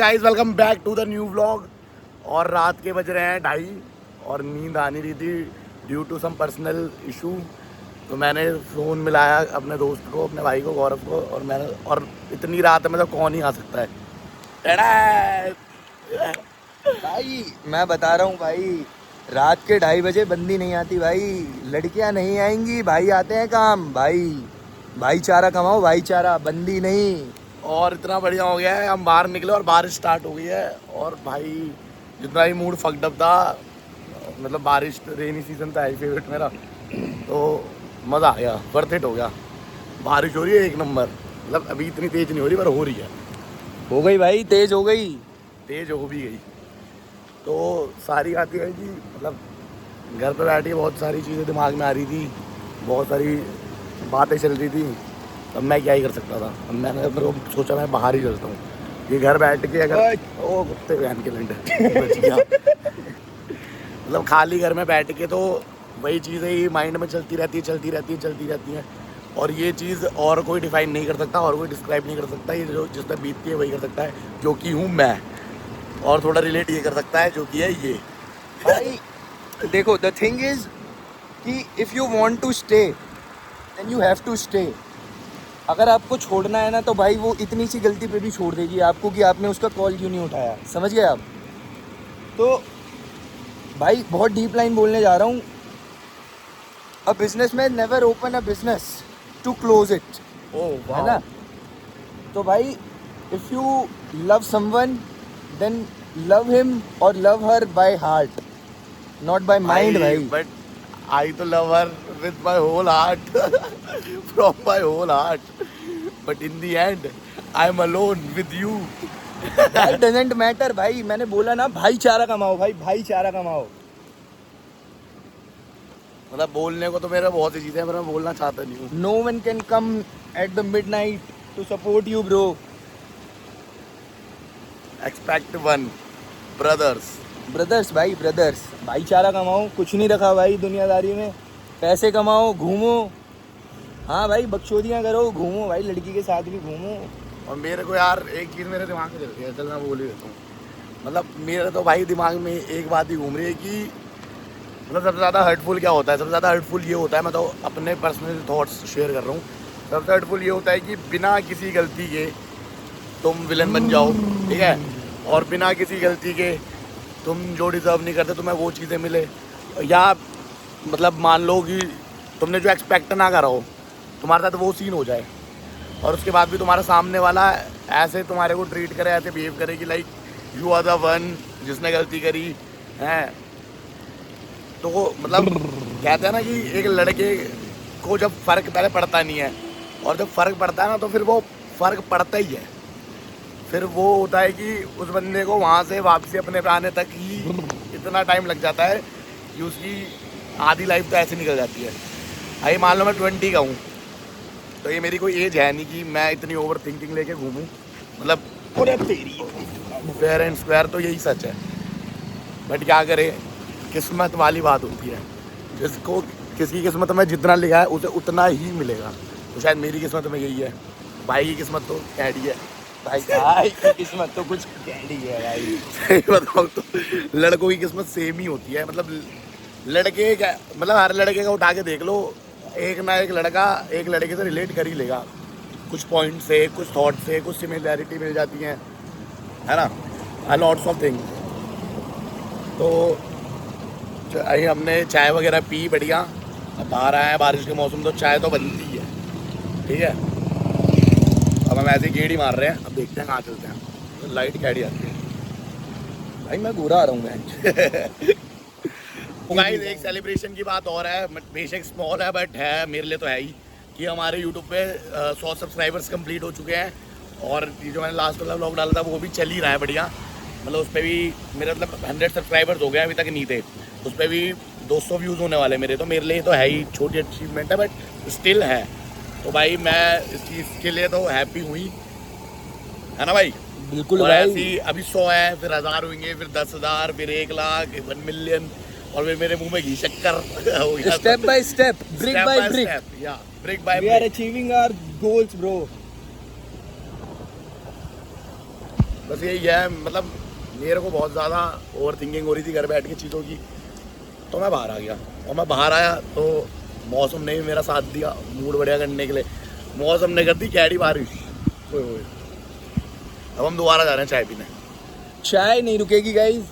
Guys welcome back to the new vlog. और रात के बज रहे हैं 2:30 और नींद आ नहीं रही थी due to some personal issue. तो मैंने फ़ोन मिलाया अपने दोस्त को, अपने भाई को, गौरव को। और इतनी रात में तो कौन ही आ सकता है। भाई मैं बता रहा हूँ भाई, रात के 2:30 बजे बंदी नहीं आती भाई, लड़कियां नहीं आएंगी भाई, आते हैं काम भाई। भाईचारा कमाओ, भाईचारा, बंदी नहीं। और इतना बढ़िया हो गया है, हम बाहर निकले और बारिश स्टार्ट हो गई है। और भाई जितना ही मूड फक्ड अप था, मतलब बारिश, रेनी सीजन था फेवरेट मेरा, तो मज़ा आ गया, वर्थ इट हो गया। बारिश हो रही है एक नंबर, मतलब अभी इतनी तेज़ नहीं हो रही पर हो रही है। हो गई भाई, तेज हो गई। तेज़ हो भी गई तो सारी आती है जी। मतलब घर पे बैठी बहुत सारी चीज़ें दिमाग में आ रही थी, बहुत सारी बातें चल रही थी। अब मैं क्या ही कर सकता था। अब मैंने मेरे को सोचा मैं बाहर ही चलता हूँ। ये घर बैठ के अगर ओ कुत्ते बहन के लंडे बच गया। मतलब खाली घर में बैठ के तो वही चीज़ें ही माइंड में चलती रहती हैं। और ये चीज़ और कोई डिफाइन नहीं कर सकता, और कोई डिस्क्राइब नहीं कर सकता। ये जो जिस पर बीतती है वही कर सकता है, जो कि हूँ मैं। और थोड़ा रिलेट ये कर सकता है, जो कि है ये। भाई देखो, द थिंग इज कि if you want to stay then you have to stay. अगर आपको छोड़ना है ना, तो भाई वो इतनी सी गलती पे भी छोड़ देगी आपको कि आपने उसका कॉल क्यों नहीं उठाया। समझ गए आप? तो भाई बहुत डीप लाइन बोलने जा रहा हूँ। A businessman never open a business to close it, oh है ना? तो भाई if you love someone then love him और love her by heart, not by mind भाई। बट आई तो love her with my whole heart, from my whole heart. But in the end I am alone with you. भाई doesn't matter भाई, मैंने बोला ना, भाईचारा कमाओ भाई, भाईचारा कमाओ। मतलब बोलने को तो मेरा बहुत सी चीज़ें हैं, पर मैं बोलना चाहता नहीं हूँ। No one can come at the midnight to support you bro. Expect one brothers. Brothers भाई, ब्रदर्स, भाईचारा कमाओ। कुछ नहीं रखा भाई दुनियादारी में। पैसे कमाओ, घूमो। हाँ भाई, बकचोदियाँ करो, घूमो भाई, लड़की के साथ भी घूमो। और मेरे को यार एक चीज़ मेरे दिमाग में चलती है, चल मैं बोल ही देता हूँ। मतलब मेरे तो भाई दिमाग में एक बात ही घूम रही है कि मतलब सबसे ज़्यादा हर्टफुल क्या होता है। सबसे ज़्यादा हर्टफुल ये होता है, मैं तो अपने पर्सनल थॉट्स शेयर कर रहा हूँ। सबसे हर्टफुल ये होता है कि बिना किसी गलती के तुम विलन बन जाओ, ठीक है। और बिना किसी गलती के तुम जो डिज़र्व नहीं करते तुम्हें वो चीज़ें मिले। या मतलब मान लो कि तुमने जो एक्सपेक्ट ना करा हो, तुम्हारे साथ वो सीन हो जाए, और उसके बाद भी तुम्हारा सामने वाला ऐसे तुम्हारे को ट्रीट करे, ऐसे बिहेव करे कि like you are the one जिसने गलती करी है। तो मतलब कहते हैं ना कि एक लड़के को जब फ़र्क पहले पड़ता नहीं है, और जब फ़र्क पड़ता है ना, तो फिर वो फ़र्क पड़ता ही है। फिर वो होता है कि उस बंदे को वहाँ से वापसी अपने पे आने तक ही इतना टाइम लग जाता है कि उसकी आधी लाइफ तो ऐसे निकल जाती है। भाई मान लो मैं 20 का हूँ, तो ये मेरी कोई एज है नहीं कि मैं इतनी ओवर थिंकिंग लेके घूमूँ। मतलब पूरे तेरी फेयर एंड स्क्वायर तो यही सच है। बट क्या करे, किस्मत वाली बात होती है। जिसको किसी किस्मत में जितना लिखा है उसे उतना ही मिलेगा। तो शायद मेरी किस्मत में यही है। भाई की किस्मत तो कैडी है। भाई भाई की किस्मत तो कुछ कैडी है भाई। सही बताऊँ तो लड़कों की किस्मत सेम ही होती है। मतलब लड़के क्या, मतलब हर लड़के का उठा के देख लो, एक ना एक लड़का एक लड़के से रिलेट कर ही लेगा। कुछ पॉइंट से, कुछ थॉट से, कुछ सिमिलैरिटी मिल जाती है ना, लॉट्स ऑफ थिंग। तो अभी हमने चाय वगैरह पी बढ़िया। अब बाहर आए हैं, बारिश के मौसम, तो चाय तो बनती है, ठीक है। अब हम ऐसे गेड़ी मार रहे हैं, अब देखते हैं कहाँ चलते हैं। तो लाइट कैडी आती है। भाई मैं गोरा आ रहा हूँ मैं। गाइस एक सेलिब्रेशन की बात और है, बेशक स्मॉल है बट है, मेरे लिए तो है ही, कि हमारे यूट्यूब पे 100 सब्सक्राइबर्स कंप्लीट हो चुके हैं। और ये जो मैंने लास्ट वाला व्लॉग डाला था वो भी चल ही रहा है बढ़िया। मतलब उस पर भी मेरे मतलब 100 सब्सक्राइबर्स हो गए, अभी तक नहीं थे। उस पर भी 200 व्यूज़ होने वाले मेरे। तो मेरे लिए तो है ही, छोटी अचीवमेंट है बट स्टिल है। तो भाई मैं इस चीज़ के लिए तो हैप्पी हुई, है ना भाई? बिल्कुल और भाई। ऐसी अभी 100 है, फिर 1000 होंगे, फिर 10,000, फिर 1,00,000, 1 मिलियन, और फिर मेरे मुंह में घी शक्कर हो गया। Step by step, brick by brick, या brick by we are achieving our goals bro. बस यही है, मतलब मेरे को बहुत ज़्यादा ओवर थिंकिंग हो रही थी घर बैठ के चीज़ों की, तो मैं बाहर आ गया। और मैं बाहर आया तो मौसम ने भी मेरा साथ दिया मूड बढ़िया करने के लिए। मौसम ने कर दी कैडी बारिश। ओए ओए, अब हम दोबारा जा रहे हैं चाय पीने। चाय नहीं रुकेगी गाइस,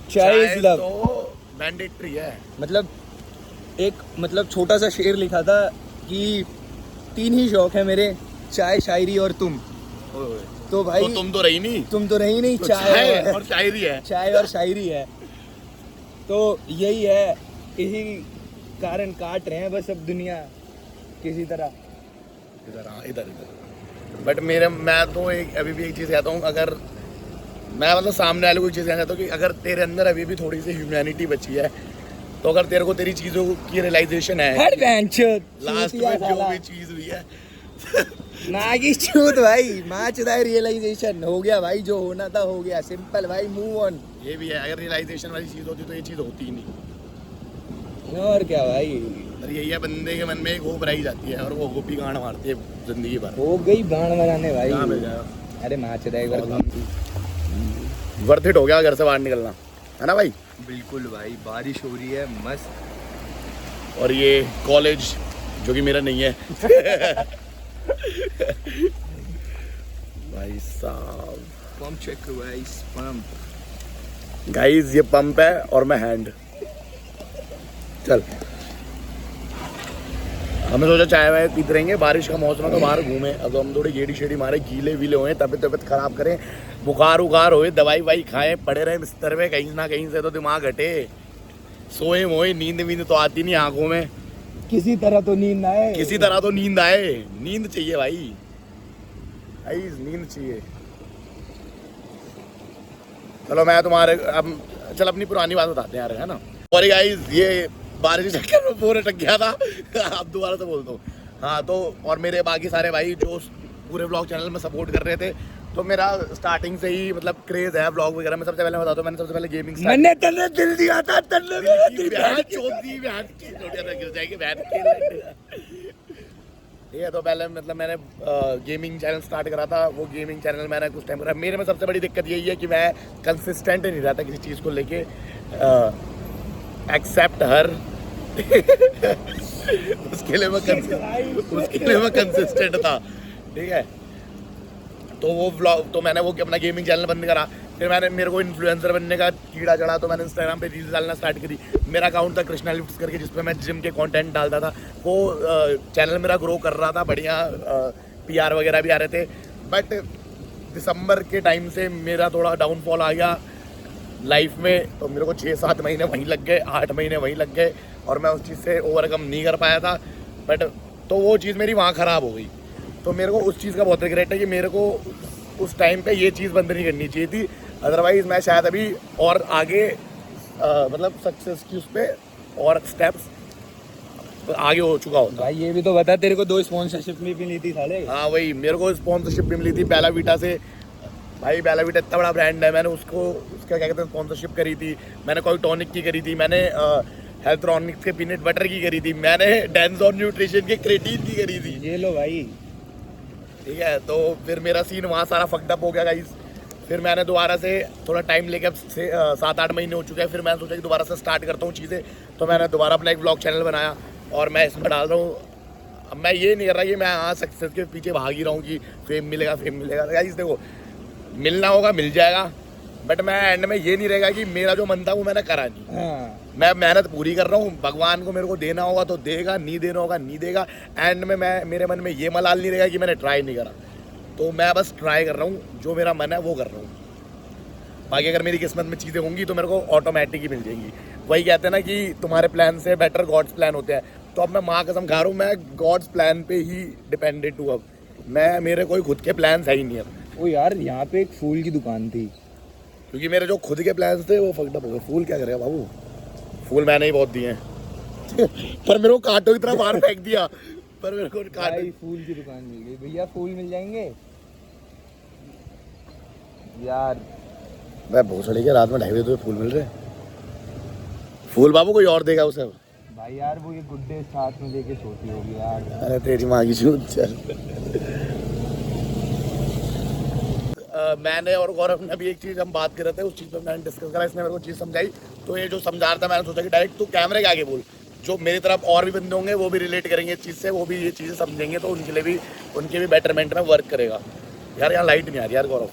चाय इज लव। तो मैंडेटरी है। मतलब छोटा सा शेर लिखा था कि 3 ही शौक है मेरे, चाय, शायरी और तुम। ओए ओए, तो भाई तो तुम तो रही नहीं, तुम तो रही नहीं, तो चाय और शायरी है। चाय और शायरी है। तो यही है, इसी कारण काट रहे हैं बस अब दुनिया किसी तरह। इधर हाँ, इधर बट मैं तो अभी भी एक चीज़ कहता हूँ, अगर मैं मतलब सामने वाले को एक चीज़ कहना चाहता हूँ कि अगर तेरे अंदर अभी भी थोड़ी सी ह्यूमैनिटी बची है, तो अगर तेरे को तेरी चीज़ों की रियलाइजेशन है, लास्ट में जो भी चीज़ हुई है नागी चूत भाई, माचदा रियलाइजेशन हो गया भाई, जो होना था हो गया, सिंपल भाई, मूव ऑन। ये भी है, अगर रियलाइजेशन वाली चीज़ होती तो ये चीज़ होती ही नहीं। और क्या भाई, और यही है, बंदे के मन में एक होप रही जाती है और वो होप ही गांड मारती है जिंदगी भर। हो गई बाण बनाने भाई। कहाँ मिल जाएगा? अरे माचदा एक बार वर्थ इट हो गया घर से बाहर निकलना, है ना भाई? बिल्कुल भाई, बारिश हो रही है मस्त। और ये कॉलेज जो कि मेरा नहीं है भाई साहब, पंप चेक करो गाइस, पंप गाइस ये पंप है और मैं हैंड। चल हमें सोचा चाय वाय पीते रहेंगे, बारिश का मौसम है तो बाहर घूमे। अब हम थोड़ी गेड़ी शेड़ी मारे, गीले वीले हुए, तबीयत खराब करें, बुखार उखार होए, दवाई वाई खाएं, पड़े रहे बिस्तर में, कहीं ना कहीं से तो दिमाग हटे। सोए मोए, नींद वींद तो आती नहीं आंखों में, किसी तरह तो नींद आए, किसी तरह तो नींद आए। नींद चाहिए भाई, नींद चाहिए। चलो मैं तुम्हारे अब चल अपनी पुरानी बात बताते हैं यार, है ना? और गाइस ये बारिश के चक्कर में फोन अटक गया था अब दोबारा से बोलता हूँ। हाँ तो और मेरे बाकी सारे भाई जो पूरे व्लॉग चैनल में सपोर्ट कर रहे थे, तो मेरा स्टार्टिंग से ही मतलब क्रेज है व्लॉग वगैरह में। सबसे पहले मैं बताता हूँ, मैंने सबसे पहले गेमिंग मैंने तन्ने दिल दिया था, तन्ने मेरा दिल ठीक है। तो पहले मतलब मैंने गेमिंग चैनल स्टार्ट करा था। वो गेमिंग चैनल मैंने कुछ टाइम करा। मेरे में सबसे बड़ी दिक्कत यही है कि मैं कंसिस्टेंट नहीं रहता किसी चीज़ को लेके। एक्सेप्ट हर उसके लिए मैं कंसिस्टेंट था, ठीक है। तो वो व्लॉग तो मैंने वो अपना गेमिंग चैनल बंद करा। फिर मेरे को इन्फ्लुएंसर बनने का कीड़ा चढ़ा, तो मैंने इंस्टाग्राम पे रील्स डालना स्टार्ट करी। मेरा अकाउंट था कृष्णा लिफ्ट्स करके, जिसपे मैं जिम के कंटेंट डालता था। वो चैनल मेरा ग्रो कर रहा था, बढ़िया PR वगैरह भी आ रहे थे। बट दिसंबर के टाइम से मेरा थोड़ा डाउनफॉल आ गया लाइफ में। तो मेरे को 6-7 महीने वहीं लग गए, 8 महीने वहीं लग गए, और मैं उस चीज़ से ओवरकम नहीं कर पाया था। बट तो वो चीज़ मेरी वहाँ ख़राब हो गई। तो मेरे को उस चीज़ का बहुत रिग्रेट है कि मेरे को उस टाइम पे ये चीज़ बंद नहीं करनी चाहिए थी। अदरवाइज़ मैं शायद अभी और आगे मतलब सक्सेस की उस पर और स्टेप्स आगे हो चुका होता। भाई ये भी तो बता, तेरे को 2 स्पॉन्सरशिप भी मिली थी साले। हाँ वही, मेरे को स्पॉन्सरशिप भी मिली थी बेला वीटा से। भाई बेला वीटा इतना बड़ा ब्रांड है, मैंने उसका क्या कहते हैं स्पॉन्सरशिप करी थी। मैंने कोई टॉनिक की करी थी, मैंने हेल्थरॉनिक्स के पीनट बटर की करी थी, मैंने डेंजॉन न्यूट्रिशन के क्रेटीन की करी थी। ये लो भाई, ठीक है। तो फिर मेरा सीन वहाँ सारा फकडअप हो गया गाइस। फिर मैंने दोबारा से थोड़ा टाइम लेके, अब 7-8 महीने हो चुके हैं, फिर मैंने सोचा कि दोबारा से स्टार्ट करता हूँ चीज़ें। तो मैंने दोबारा अपना एक ब्लॉग चैनल बनाया और मैं इसमें डाल रहा हूँ। अब मैं ये नहीं कर रहा कि मैं सक्सेस के पीछे भाग ही रहा हूँ कि फेम मिलेगा। गाइस देखो, मिलना होगा मिल जाएगा, बट मैं एंड में ये नहीं रहेगा कि मेरा जो मन था वो मैंने करा नहीं। हाँ। मैं मेहनत पूरी कर रहा हूँ, भगवान को मेरे को देना होगा तो देगा, नहीं देना होगा नहीं देगा। एंड में मेरे मन में ये मलाल नहीं रहेगा कि मैंने ट्राई नहीं करा। तो मैं बस ट्राई कर रहा हूँ, जो मेरा मन है वो कर रहा हूँ। बाकी अगर मेरी किस्मत में चीज़ें होंगी तो मेरे को ऑटोमेटिक ही मिल जाएंगी। वही कहते हैं ना कि तुम्हारे प्लान से बेटर गॉड्स प्लान होते हैं। तो अब मैं माँ कसम खा रहा हूँ, मैं गॉड्स प्लान पे ही डिपेंडेंट हूँ। अब मेरे कोई खुद के प्लान्स है ही नहीं अब। ओ यार, यहाँ पे एक फूल की दुकान थी, क्योंकि मेरे जो खुद के प्लान्स थे वो फकड अप हो गए। फूल क्या करेगा बाबू, फूल मैंने ही बहुत दिए हैं पर मेरे को कांटों की तरह बाहर फेंक दिया। पर मेरे को भाई फूल की दुकान मिल गई। भैया फूल मिल जाएंगे यार? मैं बहुत सड़ी के रात में 2:30 बजे फूल मिल रहे। फूल बाबू कोई और देगा उसे भाई यार, वो ये गुड्डे साथ में लेके सोती होगी यार। अरे तेरी माँ की चूत। चल मैंने और गौरव ने भी एक चीज़ हम बात कर रहे थे, उस चीज़ पर मैंने डिस्कस करा, इसने मेरे को चीज़ समझाई। तो ये जो समझा रहा था, मैंने सोचा कि डायरेक्ट तू कैमरे के आगे बोल, जो मेरी तरफ और भी बंदे होंगे वो भी रिलेट करेंगे इस चीज़ से, वो भी ये चीज़ें समझेंगे, तो उनके लिए भी, उनके भी बेटरमेंट में वर्क करेगा। यार यहाँ लाइट नहीं आ रही यार गौरव,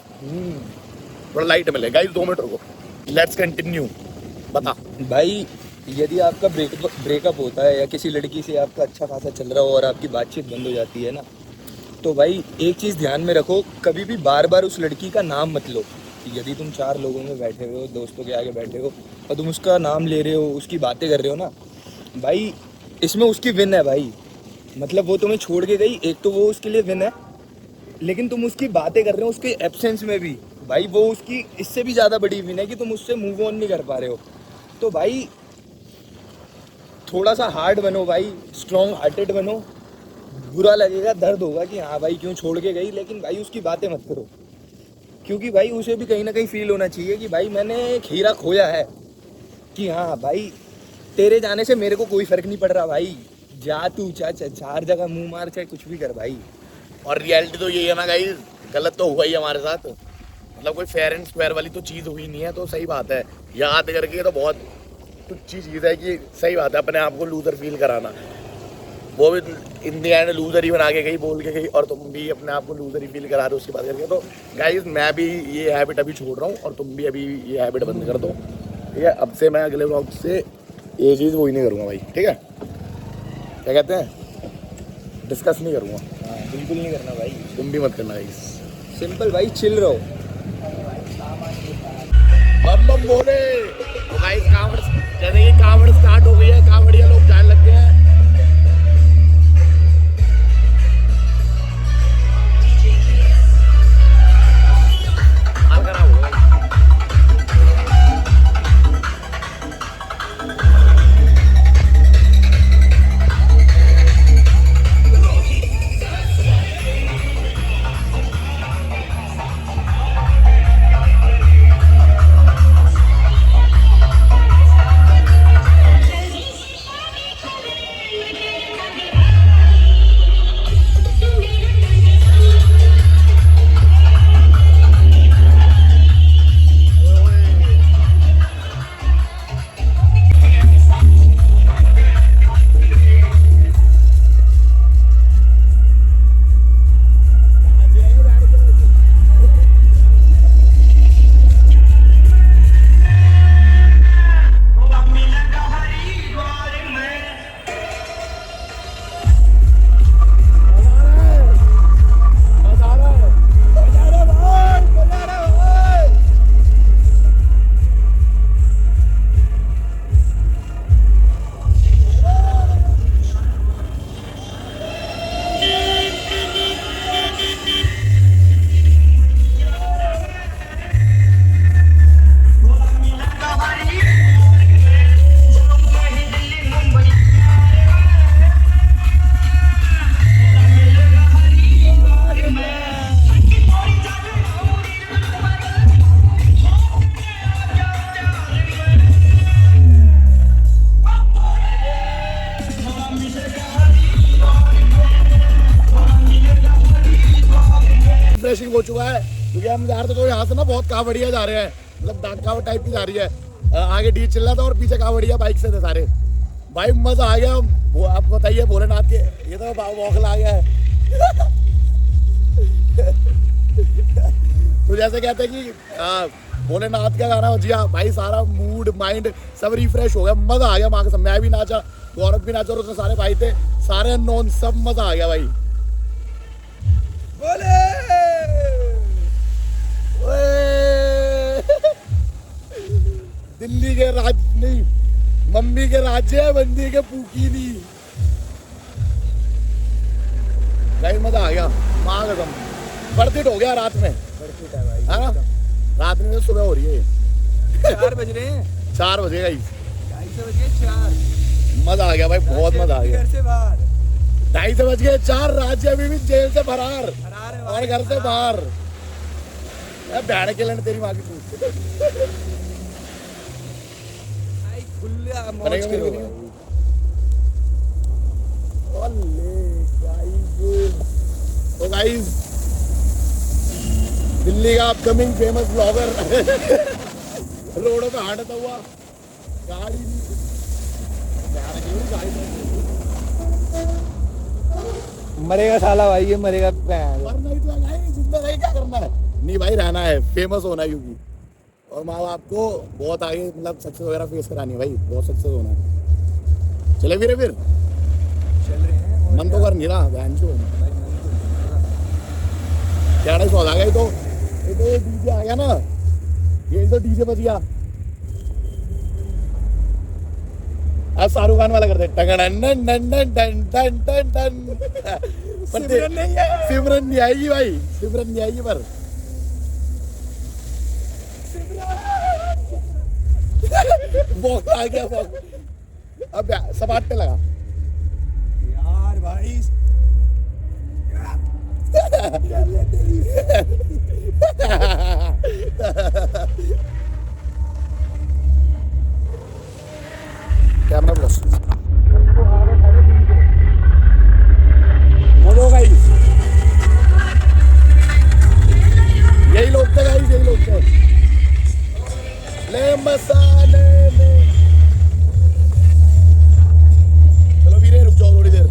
थोड़ा लाइट मिले गाइस, 2 मिनट रुको, लेट्स कंटिन्यू। बता भाई, यदि आपका ब्रेकअप होता है या किसी लड़की से आपका अच्छा खासा चल रहा हो और आपकी बातचीत बंद हो जाती है ना, तो भाई एक चीज़ ध्यान में रखो, कभी भी बार बार उस लड़की का नाम मत लो। यदि तुम 4 लोगों में बैठे हुए हो, दोस्तों के आगे बैठे हो और तुम उसका नाम ले रहे हो, उसकी बातें कर रहे हो ना भाई, इसमें उसकी विन है भाई। मतलब वो तुम्हें छोड़ के गई, एक तो वो उसके लिए विन है, लेकिन तुम उसकी बातें कर रहे हो उसके एब्सेंस में भी, भाई वो उसकी इससे भी ज़्यादा बड़ी विन है कि तुम उससे मूव ऑन नहीं कर पा रहे हो। तो भाई थोड़ा सा हार्ड बनो भाई, स्ट्रॉन्ग हार्टेड बनो। बुरा लगेगा, दर्द होगा कि हाँ भाई क्यों छोड़ के गई, लेकिन भाई उसकी बातें मत करो, क्योंकि भाई उसे भी कहीं ना कहीं फील होना चाहिए कि भाई मैंने एक हीरा खोया है, कि हाँ भाई तेरे जाने से मेरे को कोई फर्क नहीं पड़ रहा भाई, जा तू चाचा 4 जगह मुंह मार, चाहे कुछ भी कर भाई। और रियलिटी तो यही है ना गाइस, गलत तो हुआ ही हमारे साथ, मतलब कोई फेयर एंड स्क्वायर वाली तो चीज़ हुई नहीं है, तो सही बात है। याद करके तो बहुत कुछ चीज़ है कि सही बात है, अपने आप को लूजर फील कराना, वो भी इन दी एंड लूजर ही बना के गई, बोल के गई, और तुम भी अपने आप को लूजर ही फील करा रहे हो उसकी बात करके। तो गाइस मैं भी ये हैबिट अभी छोड़ रहा हूँ, और तुम भी अभी ये हैबिट बंद कर दो, ठीक है। अब से मैं अगले व्लॉग से ये चीज़ वही नहीं करूँगा भाई, ठीक है, क्या कहते हैं, डिस्कस नहीं करूँगा। हाँ बिल्कुल नहीं करना भाई, तुम भी मत करना गाइस, सिंपल भाई, चिल रहो। बम बम बोले तो गाइस, कांवड़ जैसे कि कांवड़ स्टार्ट हो गई है, कांवड़िया लोग जाने लग गए हैं। हाल खराब हो गया। फ्रेशिंग हो चुका है, क्योंकि हम जा रहे थे तो यहाँ से ना बहुत कावड़िया जा रहे हैं, मतलब डाक कावड़ टाइप की जा रही है। आगे डीजे चल रहा था और पीछे कावड़िया बाइक से थे सारे, भाई मजा आ गया। वो आप बताइए भोलेनाथ के, ये तो बौखला आ गया है। तो जैसे कहते हैं कि भोलेनाथ का गाना बजिया, भाई सारा मूड माइंड सब रिफ्रेश हो गया, मजा आ गया। माँ कसम मैं भी नाचा, गौरव भी नाचा, और उसमें सारे भाई थे, सारे नॉन, सब मजा आ गया भाई। बोले दिल्ली के राज नहीं, मम्मी के राज्य है, बंदी के पूकी नहीं। भाई मजा आ गया, माँ कसम बर्थिट हो गया रात में, बर्थिट है भाई, है ना। रात में तो सुबह हो रही है, 4 बज रहे हैं, 4 बजे गई, 2:30 बज गए 4। मजा आ गया भाई, बहुत मजा आ गया। घर से बाहर 2:30 बज गए 4, राज्य अभी भी जेल से फरार है और घर से बाहर। बैठ के लेने तेरी माँ की पूछ भाई, खुला मौज करो। तो गाइस दिल्ली का अपकमिंग फेमस ब्लॉगर रोडों पे हाटता हुआ गाड़ी मरेगा साला भाई, ये मरेगा। मरना ही तो है भाई, जिंदा रही क्या करना है। नहीं भाई, रहना है, फेमस होना है क्योंकि, और माँ बाप को बहुत आगे मतलब सक्सेस वगैरह फेस करानी है भाई, बहुत सक्सेस होना है। चले फिर चल रहे हैं। मन तो कर नहीं रहा बहन चो। क्या सौदा आ गया, ये तो डीजे आ गया ना, ये तो डीजे बज गया। अब शाहरुख खान वाला करते सिमरन नहीं आएगी भाई, सिमरन नहीं आएगी पर बॉक्स आ गया बॉक्स। अब सपाट पे लगा यार भाई कैमरा बॉक्स बोलो गाइस, यही लोग थे गाइस, यही लोग थे। ले मसाले में, चलो वीरे रुक जाओ थोड़ी देर।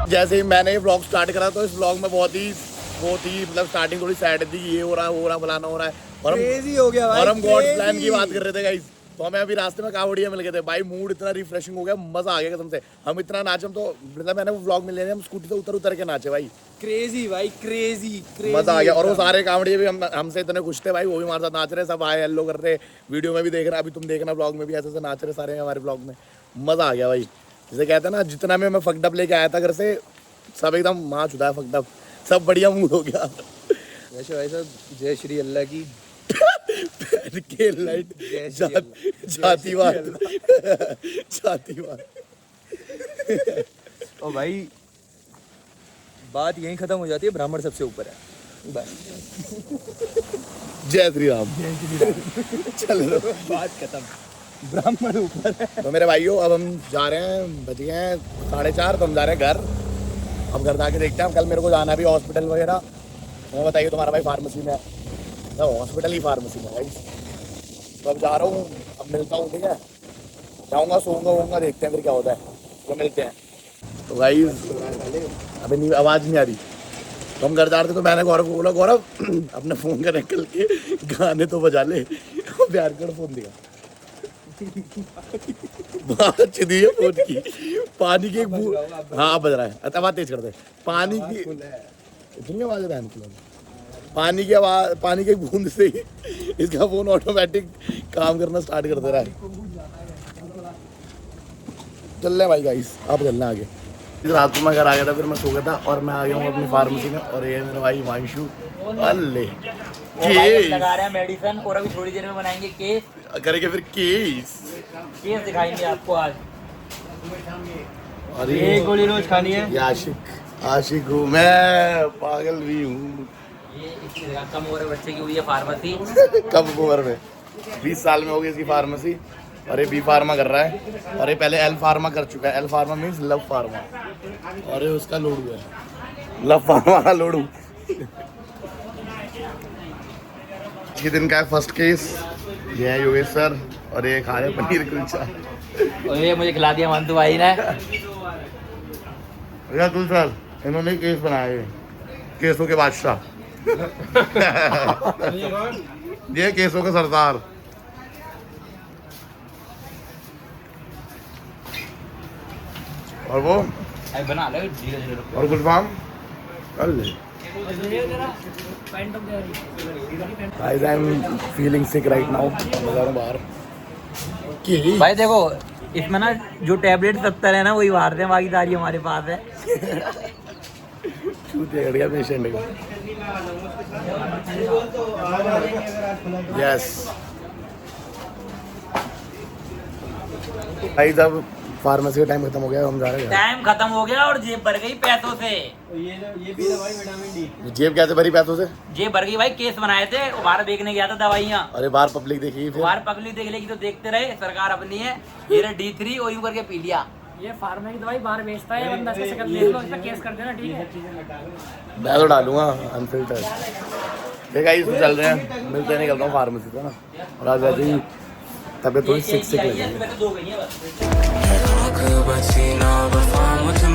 जैसे ही मैंने ये व्लॉग स्टार्ट करा तो इस व्लॉग में बहुत ही मतलब स्टार्टिंग थोड़ी सैड थी, ये हो रहा है वो हो रहा फलाना हो रहा है, और क्रेजी हो गया भाई, और हम गॉड crazy। प्लान की बात कर रहे थे गाइस। तो हमें अभी रास्ते में कावड़िया मिल गए थे भाई, मूड इतना रिफ्रेशिंग हो गया, मजा आ गया कसम से। हम इतना नाचे, हम तो मतलब मैंने वो व्लॉग में लेने हम स्कूटी से उतर के नाचे भाई, क्रेजी भाई, क्रेजी मजा आ गया। और वो सारे कावड़िए भी हमसे इतने खुश थे भाई, वो भी हमारे साथ नाच रहे, सब आए हेलो कर रहे, वीडियो में भी देख रहे, अभी तुम देखना व्लॉग में भी ऐसे नाच रहे सारे हमारे व्लॉग में, मजा आ गया भाई। जैसे कहते हैं ना, जितना में मैं फकडअप लेके आया था घर से, सब एकदम माँ चुदा है फकडअप, सब बढ़िया मूड हो गया। वैसे भाई साहब, जय श्री अल्लाह की के लाइट जातिवाद जातिवाद। ओ भाई, बात यहीं खत्म हो जाती है, ब्राह्मण सबसे ऊपर है बस। जय श्री राम। चलो बात खत्म, ब्राह्मण ऊपर है। तो मेरे भाइयों, अब हम जा रहे हैं, बज गए हैं 4:30, तो हम जा रहे हैं घर। अब घर जाके देखते हैं, कल मेरे को जाना है भी हॉस्पिटल वगैरह। तो बताइए, तुम्हारा भाई फार्मेसी में है, तो हॉस्पिटल ही फार्मेसी में है। तो अब जा रहा हूँ, अब मिलता हूँ, ठीक है, जाऊँगा सोऊंगा देखते हैं फिर क्या होता है, तो मिलते हैं। तो भाई अभी नहीं, आवाज़ नहीं आ रही। तो हम घर जा रहे थे, तो मैंने गौरव को बोला, गौरव अपने फ़ोन का निकल के गाने तो बजा ले। प्यार कर फ़ोन दिया, बहुत अच्छी दी है फोन की। पानी की एक बूंद, हाँ बज रहा है, अच्छा बात तेज कर दे। पानी की इतनी आवाज है, पानी की आवाज, पानी की एक बूंद से ही इसका फोन ऑटोमेटिक काम करना स्टार्ट कर दे रहा है। चल रहे भाई गाइस, आप चलना आगे। इस रात को मैं घर आ गया था, फिर मैं सो गया था, और मैं आ गया हूँ अपनी फार्मेसी में। और ये मेरा भाई हिमांशु, अल्ले लगा रहे हैं मेडिसिन, और अभी थोड़ी देर में बनाएंगे केस करेंगे, फिर केस दिखाएंगे आपको आज। और एक गोली रोज खानी है। ये आशिक हूँ मैं, पागल भी हूँ। ये इसकी कम उम्र बच्चे की हुई है फार्मेसी। कब उम्र में 20 साल में हो गई इसकी फार्मेसी, और ये बी फार्मा कर रहा है, और ये पहले एल फार्मा कर चुका है। L pharma means love pharma, और ये उसका लोडू है, लव फार्मा का लोडू। के दिन का है फर्स्ट केस, ये है योगेश सर, और ये खा रहे पनीर कुलचा। और ये मुझे खिला दिया मंतु भाई ने। तुल सर, इन्होंने केस बनाया है, केसों के बादशाह। ये केसों के सरदार। और वो बना लो धीरे धीरे। और गुलफाम कर ले। Guys, I'm feeling sick right now. मैं जा रहा हूँ बाहर। भाई देखो, इसमें ना जो टैबलेट 70 है ना, वही बाहर से, बाकी सारी हमारे पास है। चूतिया कट गया पेशेंट का। यस भाई, जब फार्मेसी का टाइम खत्म हो गया, हम जा रहे हैं। टाइम खत्म हो गया और जेब भर गई पैसों से। ये भी दवाई विटामिन डी। जेब कैसे भरी पैसों से? जेब भर गई भाई, केस बनाए थे, वो बाहर बेचने गया था दवाइयाँ। अरे बाहर पब्लिक देखी फिर। बाहर पगली देख लेगी तो देखते रहे, सरकार अपनी है। ये रहा D3 और यूं करके पी लिया। ये फार्मा की दवाई बाहर बेचता है, बंदा से शकल देख लो, इस पे केस कर देना, ठीक है। मैं तो डालूंगा अनफिल्टर। ठीक है, इसमें चल रहे हैं, मिलते हैं, निकलता हूँ फार्मेसी से ना। और आज वैसे ही तबीयत थोड़ी सिक सिक लगी है। तो 2 गई है बस। I could but see no, but fine with